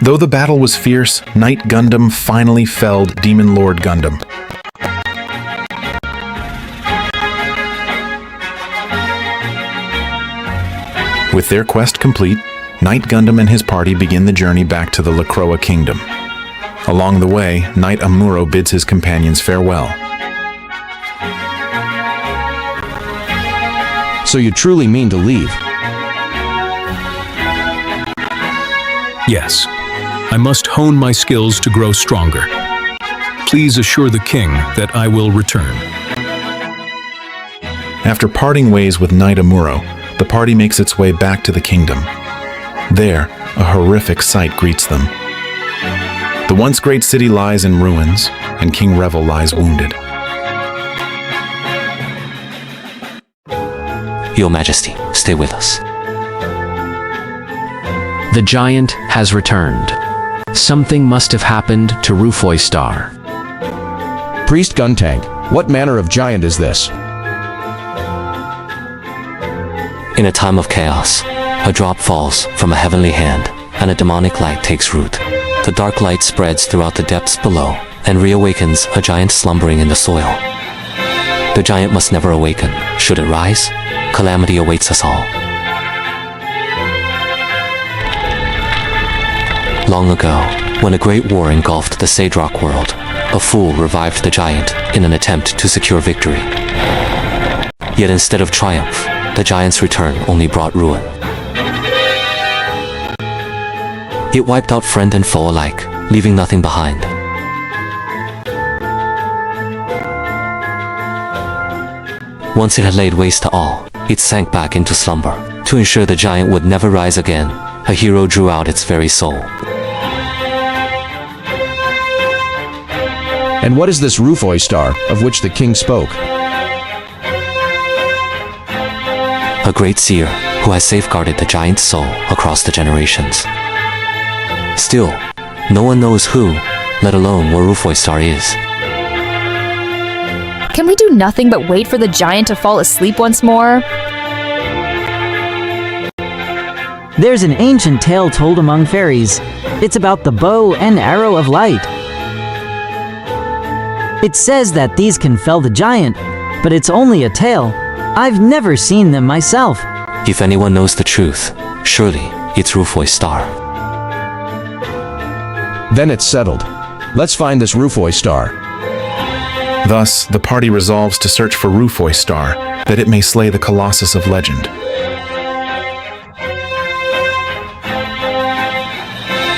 Though the battle was fierce, Knight Gundam finally felled Demon Lord Gundam. With their quest complete, Knight Gundam and his party begin the journey back to the Lacroix Kingdom. Along the way, Knight Amuro bids his companions farewell. So you truly mean to leave? Yes. I must hone my skills to grow stronger. Please assure the king that I will return. After parting ways with Knight Amuro, the party makes its way back to the kingdom. There, a horrific sight greets them. The once great city lies in ruins, and King Revel lies wounded. Your Majesty, stay with us. The giant has returned. Something must have happened to Rufoi Star. Priest Guntank, what manner of giant is this? In a time of chaos, a drop falls from a heavenly hand, and a demonic light takes root. The dark light spreads throughout the depths below, and reawakens a giant slumbering in the soil. The giant must never awaken. Should it rise, calamity awaits us all. Long ago, when a great war engulfed the Sadrock world, a fool revived the giant in an attempt to secure victory. Yet instead of triumph, the giant's return only brought ruin. It wiped out friend and foe alike, leaving nothing behind. Once it had laid waste to all, it sank back into slumber. To ensure the giant would never rise again, a hero drew out its very soul. And what is this Rufoi Star, of which the king spoke? A great seer who has safeguarded the giant's soul across the generations. Still, no one knows who, let alone where Rufoi Star is. Can we do nothing but wait for the giant to fall asleep once more? There's an ancient tale told among fairies. It's about the bow and arrow of light. It says that these can fell the giant, but it's only a tale. I've never seen them myself. If anyone knows the truth, surely it's Rufoi Star. Then it's settled. Let's find this Rufoi Star. Thus, the party resolves to search for Rufoi Star, that it may slay the Colossus of legend.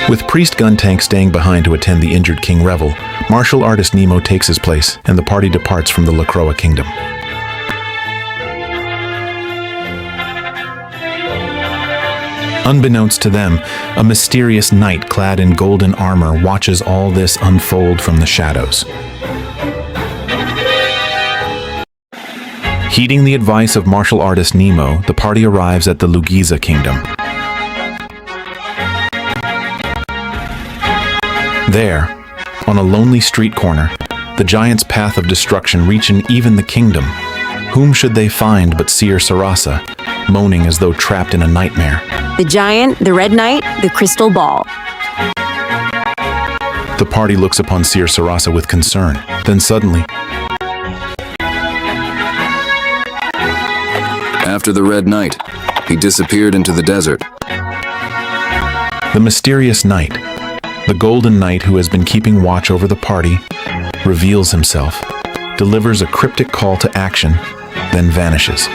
With Priest Guntank staying behind to attend the injured King Revel, martial artist Nemo takes his place, and the party departs from the Lacroix Kingdom. Unbeknownst to them, a mysterious knight clad in golden armor watches all this unfold from the shadows. Heeding the advice of martial artist Nemo, the party arrives at the Lugiza Kingdom. There, on a lonely street corner, the giant's path of destruction reaching even the kingdom. Whom should they find but Seer Sarasa, moaning as though trapped in a nightmare? The giant, the red knight, the crystal ball. The party looks upon Seer Sarasa with concern. Then suddenly, after the Red Knight, he disappeared into the desert. the mysterious knight, the golden knight who has been keeping watch over the party, reveals himself, delivers a cryptic call to action, then vanishes.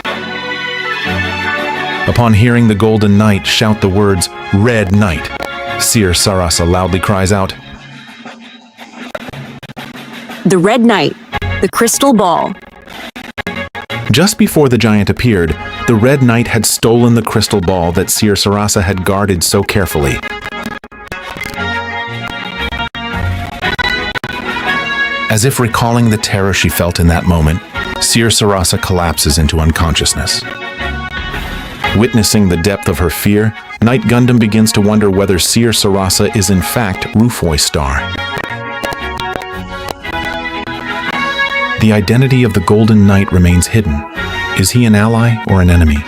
Upon hearing the golden knight shout the words, "Red Knight," Seer Sarasa loudly cries out, The Red Knight, the crystal ball. Just before the giant appeared, the Red Knight had stolen the crystal ball that Seer Sarasa had guarded so carefully. As if recalling the terror she felt in that moment, Seer Sarasa collapses into unconsciousness. Witnessing the depth of her fear, Knight Gundam begins to wonder whether Seer Sarasa is in fact Rufoi Star. The identity of the Golden Knight remains hidden. Is he an ally or an enemy?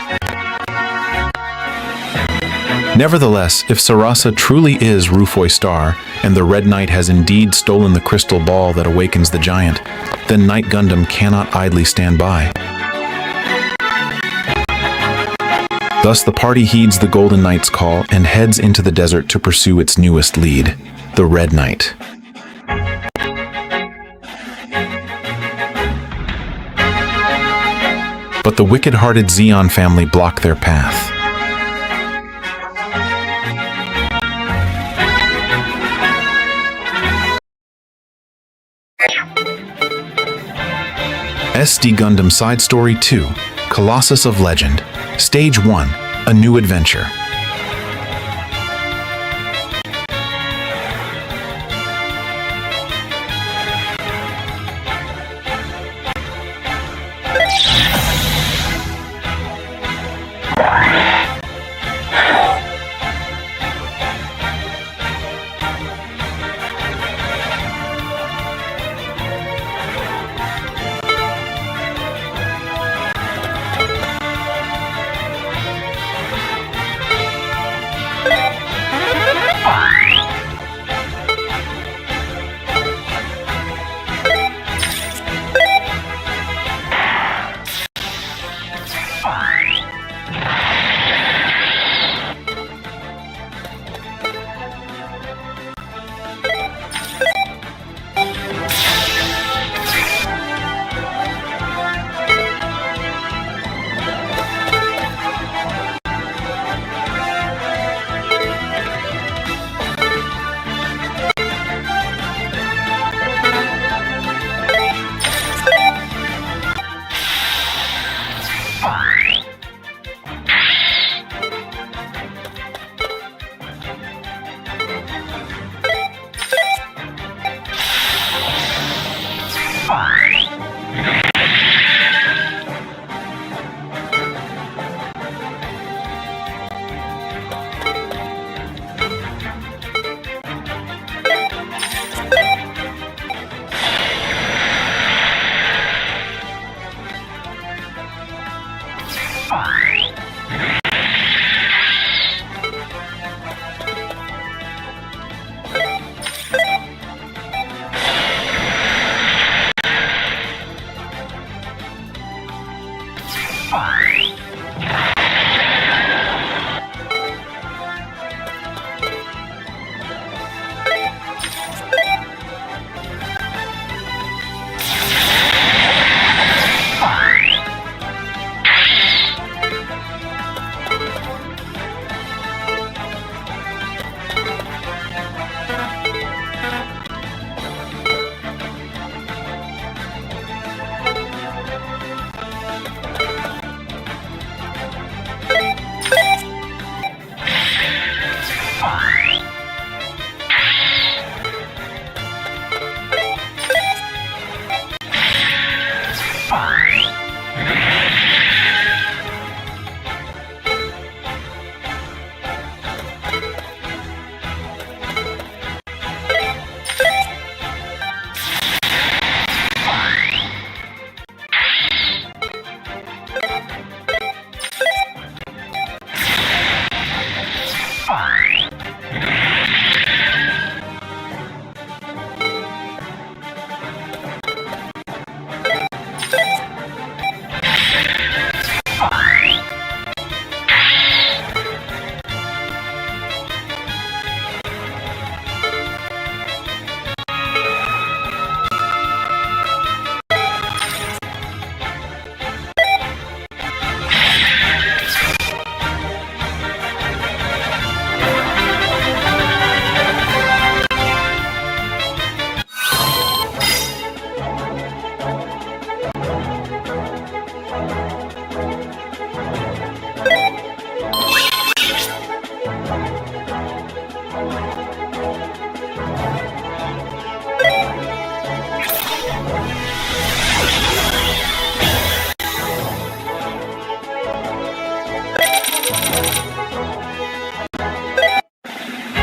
Nevertheless, if Sarasa truly is Rufoi Star, and the Red Knight has indeed stolen the crystal ball that awakens the giant, then Knight Gundam cannot idly stand by. Thus, the party heeds the Golden Knight's call and heads into the desert to pursue its newest lead, the Red Knight. But the wicked-hearted Zeon family block their path. SD Gundam Side Story 2, Colossus of Legend, Stage 1, A New Adventure.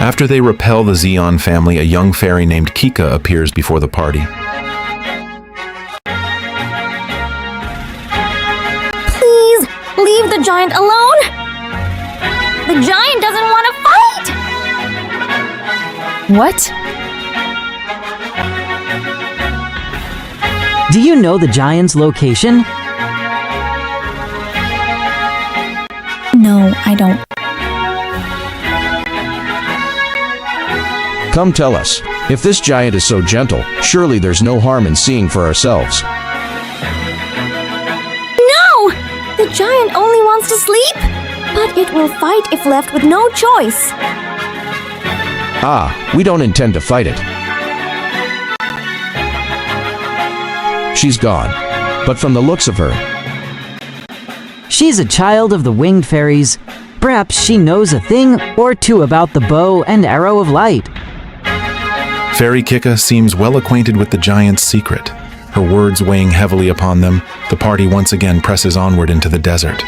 After they repel the Zeon family, a young fairy named Kika appears before the party. Please, leave the giant alone! The giant doesn't want to What? Do you know the giant's location? No, I don't. Come tell us. If this giant is so gentle, surely there's no harm in seeing for ourselves. No! The giant only wants to sleep, but it will fight if left with no choice. Ah, we don't intend to fight it. She's gone. But from the looks of her, She's a child of the winged fairies. Perhaps she knows a thing or two about the bow and arrow of light. Fairy Kika seems well acquainted with the giant's secret. Her words weighing heavily upon them, the party once again presses onward into the desert.